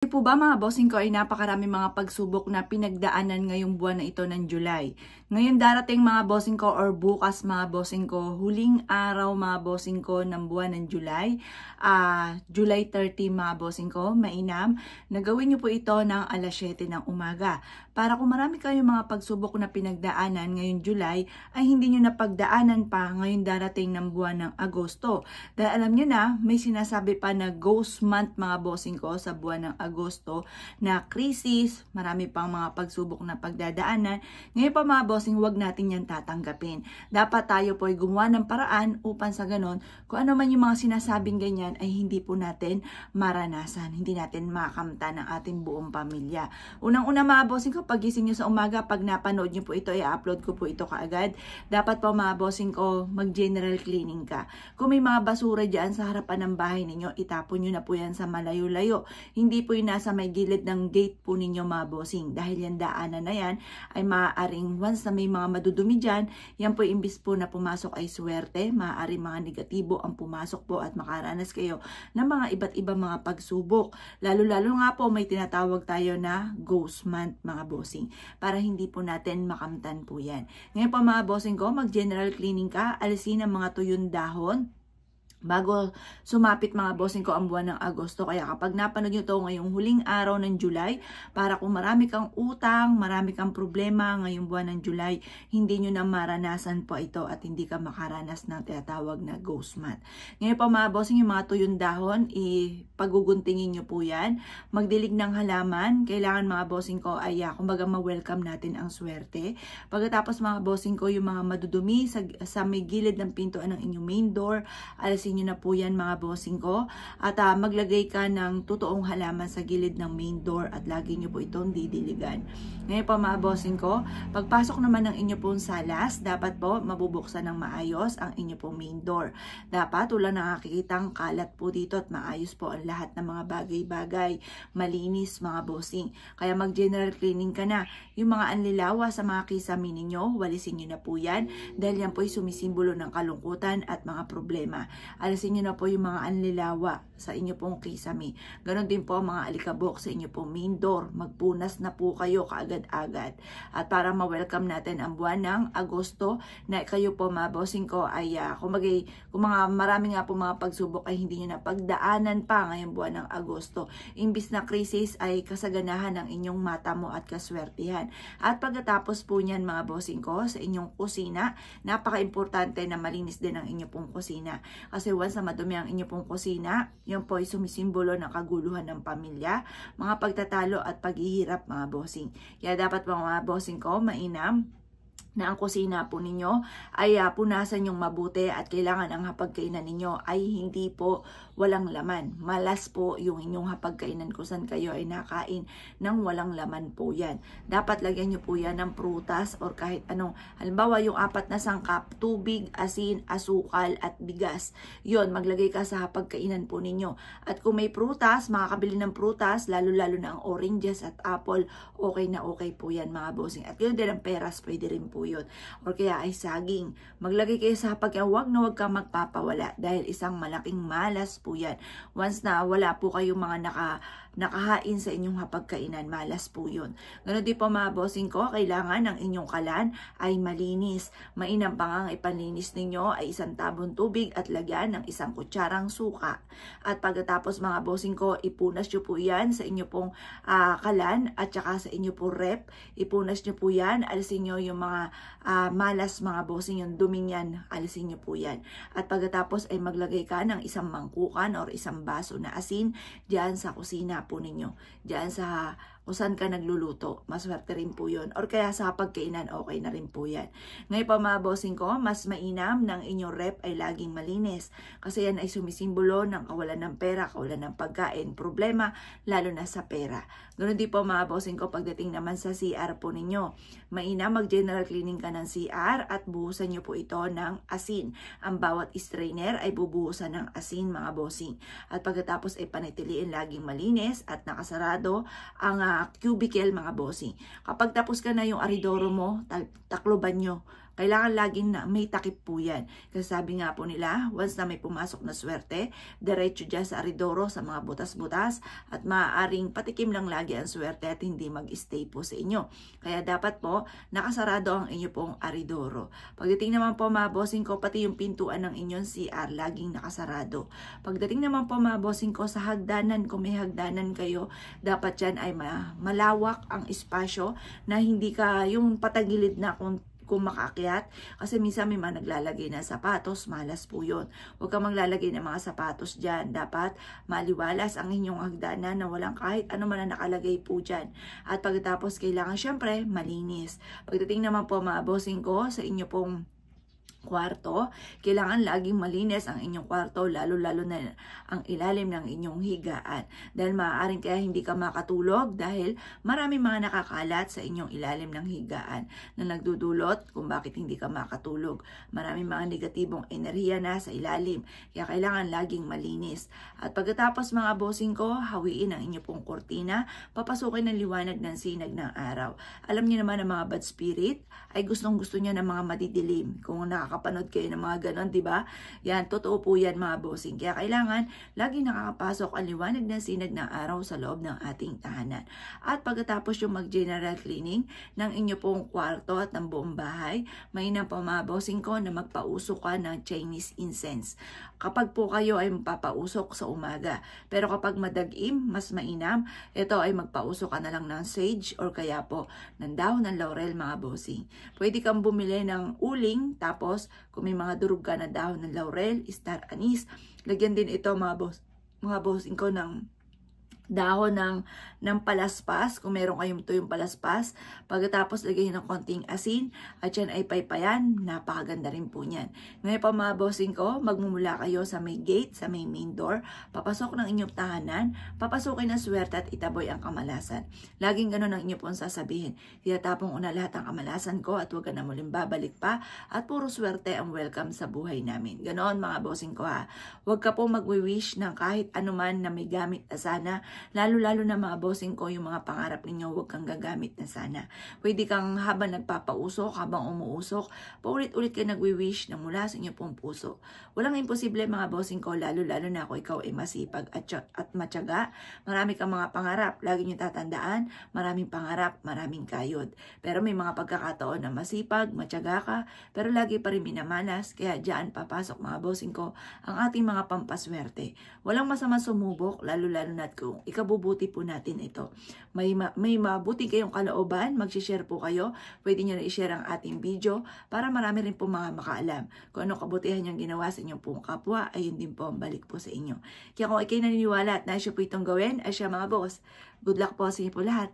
Po ba mga bossing ko ay napakarami mga pagsubok na pinagdaanan ngayong buwan na ito ng July. Ngayon darating mga bossing ko or bukas mga bossing ko, huling araw mga bossing ko ng buwan ng July. July 30 mga bossing ko, mainam. Nagawin niyo po ito ng alas 7 ng umaga. Para kung marami kayong mga pagsubok na pinagdaanan ngayong July, ay hindi nyo napagdaanan pa ngayon darating ng buwan ng Agosto. Dahil alam nyo na, may sinasabi pa na ghost month mga bossing ko sa buwan ng Agosto na krisis, marami pang mga pagsubok na pagdadaanan. Ngayon pa mga bossing, huwag natin yan tatanggapin. Dapat tayo po ay gumawa ng paraan upang sa ganon, kung ano man yung mga sinasabing ganyan ay hindi po natin maranasan, hindi natin makamta ng ating buong pamilya. Unang-una mga bossing ko, pagising nyo sa umaga, pag napanood nyo po ito, i-upload ko po ito kaagad. Dapat po mga bossing ko, mag-general cleaning ka. Kung may mga basura dyan sa harapan ng bahay ninyo, itapon nyo na po yan sa malayo-layo. Hindi po yung nasa may gilid ng gate po ninyo mga bossing. Dahil yan daanan na yan, ay maaaring once na may mga madudumi dyan, yan po imbis po na pumasok ay swerte, maaaring mga negatibo ang pumasok po at makaranas kayo ng mga iba't ibang mga pagsubok. Lalo-lalo nga po may tinatawag tayo na ghost month mga bossing, para hindi po natin makamtan po yan. Ngayon po mga bossing ko, mag-general cleaning ka, alisin ang mga tuyong dahon bago sumapit mga bossing ko ang buwan ng Agosto. Kaya kapag napanood nyo ito ngayong huling araw ng July, para kung marami kang utang, marami kang problema ngayong buwan ng July, hindi nyo na maranasan po ito at hindi ka makaranas ng tinatawag na ghost month. Ngayon pa mga bossing, yung mga tuyong dahon, paguguntingin nyo po yan. Magdilig ng halaman, kailangan mga bossing ko ay kumbaga ma-welcome natin ang swerte. Pagkatapos mga bossing ko, yung mga madudumi sa may gilid ng pintuan ng inyong main door, alisin nyo na po yan mga bossing ko. At maglagay ka ng totoong halaman sa gilid ng main door at lagi nyo po itong didiligan. Ngayon po mga bossing ko, pagpasok naman ng inyo pong salas, dapat po mabubuksan ng maayos ang inyo pong main door. Dapat wala nakakikitang kalat po dito at maayos po ang lahat ng mga bagay-bagay. Malinis mga bossing. Kaya mag-general cleaning ka na. Yung mga anlilawa sa mga kisame ninyo, walisin nyo na po yan dahil yan po ay sumisimbolo ng kalungkutan at mga problema. Alisin nyo na po yung mga anlilawa sa inyo pong kisame. Ganon din po ang mga alikabok sa inyo pong main door. Magpunas na po kayo kaagad-agad. At para ma-welcome natin ang buwan ng Agosto, na kayo po mga bossing ko ay kung mga marami nga po mga pagsubok ay hindi nyo na pagdaanan pa ngayong buwan ng Agosto. Imbis na krisis ay kasaganahan ng inyong mata mo at kaswertihan. At pagkatapos po niyan mga bossing ko, sa inyong kusina, napaka-importante na malinis din ang inyong pong kusina. Kasi once na madumi ang inyo pong kusina, yun po ay sumisimbolo ng kaguluhan ng pamilya, mga pagtatalo at paghihirap mga bossing. Kaya dapat mga bossing ko, mainam na ang kusina po ninyo ay punasan yung mabuti at kailangan ang hapagkainan ninyo ay hindi po walang laman. Malas po yung inyong hapagkainan kung saan kayo ay nakain ng walang laman po yan. Dapat lagyan nyo po yan ng prutas or kahit anong, halimbawa yung 4 na sangkap, tubig, asin, asukal at bigas. Yon, maglagay ka sa hapagkainan po ninyo. At kung may prutas, makakabili ng prutas, lalo-lalo na ang oranges at apple, okay na okay po yan mga bossing. At yun din ang peras, pwede rin po yun. Or kaya ay saging. Maglagay kayo sa hapagkainan, huwag na huwag kang magpapawala dahil isang malaking malas po yan. Once na wala po kayong mga nakahain sa inyong hapagkainan, malas po yun. Ganun din po mga bossing ko, kailangan ng inyong kalan ay malinis. Mainam pa nga ipanlinis ninyo ay 1 tabon tubig at lagyan ng 1 kutsarang suka. At pagkatapos mga bossing ko, ipunas nyo po yan sa inyo pong kalan at saka sa inyo pong rep. Ipunas nyo po yan, alisin nyo yung mga malas mga bossing, yung duming yan, alisin nyo po yan. At pagkatapos ay maglagay ka ng 1 mangkukan or 1 baso na asin diyan sa kusina po ninyo. Diyan sa kung saan ka nagluluto, maswerte rin po yun. Or kaya sa pagkainan, okay na rin po yan. Ngayon pa mga bossing ko, mas mainam ng inyong rep ay laging malinis. Kasi yan ay sumisimbolo ng kawalan ng pera, kawalan ng pagkain, problema, lalo na sa pera. Ganoon din po mga bossing ko, pagdating naman sa CR po ninyo. Mainam mag-general cleaning ka ng CR at buhusan nyo po ito ng asin. Ang bawat strainer ay bubuhusan ng asin mga bossing. At pagkatapos ay panitiliin laging malinis at nakasarado ang cubicle mga bossing. Kapag tapos ka na yung aridoro mo, takloban nyo Kailangan laging na may takip po yan. Kasi sabi nga po nila, once na may pumasok na swerte, diretso dyan sa aridoro, sa mga butas-butas, at maaaring patikim lang lagi ang swerte at hindi mag-stay po sa inyo. Kaya dapat po, nakasarado ang inyo pong aridoro. Pagdating naman po mga bossing ko, pati yung pintuan ng inyong CR, laging nakasarado. Pagdating naman po mga bossing ko, sa hagdanan, kung may hagdanan kayo, dapat dyan ay malawak ang espasyo na hindi ka yung patagilid na kung makaakyat, kasi minsan may mga naglalagay ng sapatos, malas po yun. Huwag kang maglalagay ng mga sapatos dyan. Dapat maliwalas ang inyong hagdanan na walang kahit ano man na nakalagay po dyan. At pagkatapos kailangan syempre malinis. Pagdating naman po mga bossing ko sa inyo pong kwarto, kailangan laging malinis ang inyong kwarto, lalo-lalo na ang ilalim ng inyong higaan. Dahil maaaring kaya hindi ka makatulog dahil marami mga nakakalat sa inyong ilalim ng higaan na nagdudulot kung bakit hindi ka makatulog. Marami mga negatibong enerhiya na sa ilalim, kaya kailangan laging malinis. At pagkatapos mga bossing ko, hawiin ang inyong pong kurtina, papasukin ng liwanag ng sinag ng araw. Alam niyo naman ang mga bad spirit ay gustong-gusto niya ng mga madidilim. Kung nakakapanood kayo ng mga ganon, di ba? Yan, totoo po yan mga bossing. Kaya kailangan laging nakakapasok ang liwanag ng sinag ng araw sa loob ng ating tahanan. At pagkatapos yung mag-general cleaning ng inyo pong kwarto at ng buong bahay, mainam po mga bossing ko na magpausok ka ng Chinese incense. Kapag po kayo ay mapapausok sa umaga, pero kapag madag-im, mas mainam, ito ay magpausok ka na lang ng sage or kaya po ng dahon ng laurel mga bossing. Pwede kang bumili ng uling, tapos kung may mga durog ka na dahon ng laurel, star anise, lagyan din ito mga bossing ko ng dahon ng palaspas, kung meron kayong tuyong palaspas. Pagkatapos lagyan ng konting asin at yan ay paypayan, napakaganda rin po niyan. Ngayon pa mga bossing ko, magmumula kayo sa may gate, sa may main door, papasok ng inyong tahanan, papasukin ng swerte at itaboy ang kamalasan. Laging ganun ang inyong pong sasabihin. Tinatapong una lahat ang kamalasan ko at huwag ka na muling babalik pa at puro swerte ang welcome sa buhay namin. Ganon mga bossing ko ha. Huwag ka po mag-wish ng kahit anuman na may gamit na sana. Lalo-lalo na mga bossing ko, yung mga pangarap ninyo, huwag kang gagamit na sana. Pwede kang habang nagpapausok, habang umuusok, paulit-ulit kayo nagwi-wish na mula sa inyo pong puso. Walang imposible mga bossing ko, lalo-lalo na ako ikaw ay masipag at matyaga. Marami kang mga pangarap, lagi nyo tatandaan, maraming pangarap, maraming kayod. Pero may mga pagkakataon na masipag, matyaga ka, pero lagi pa rin minamalas, kaya dyan papasok mga bossing ko ang ating mga pampaswerte. Walang masama sumubok, lalo-lalo na kung ikabubuti po natin ito. May mabuti kayong kalooban, mag-share po kayo. Pwede nyo na i-share ang ating video para marami rin po mga makaalam. Kung anong kabutihan yung ginawa sa inyong pong kapwa, ayun din po ang balik po sa inyo. Kaya kung ikay naniniwala at nais po itong gawin, ay siya mga boss, good luck po sa inyo po lahat.